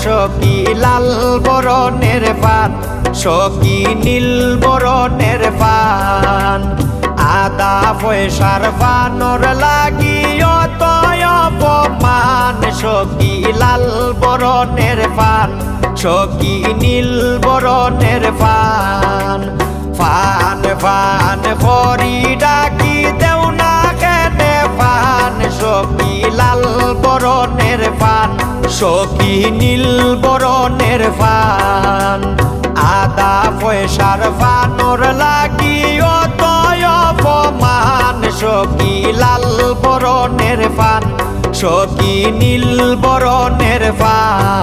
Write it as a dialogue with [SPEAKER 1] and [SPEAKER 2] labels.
[SPEAKER 1] সখী লাল বরণের পান সখী নীল বরণের পান আদা পয়সার পানর লাগি অতয় অপমান সখী লাল বরণের পান সখী নীল বরণের পান পান পান পরি ডাকি দেও না কেনে পান সখী লাল বরণের পান সখী নীল বরণের পান আদা পয়সার পানর লাগি অতয় অপমান সখী লাল বরণের পান সখী নীল বরণের পান।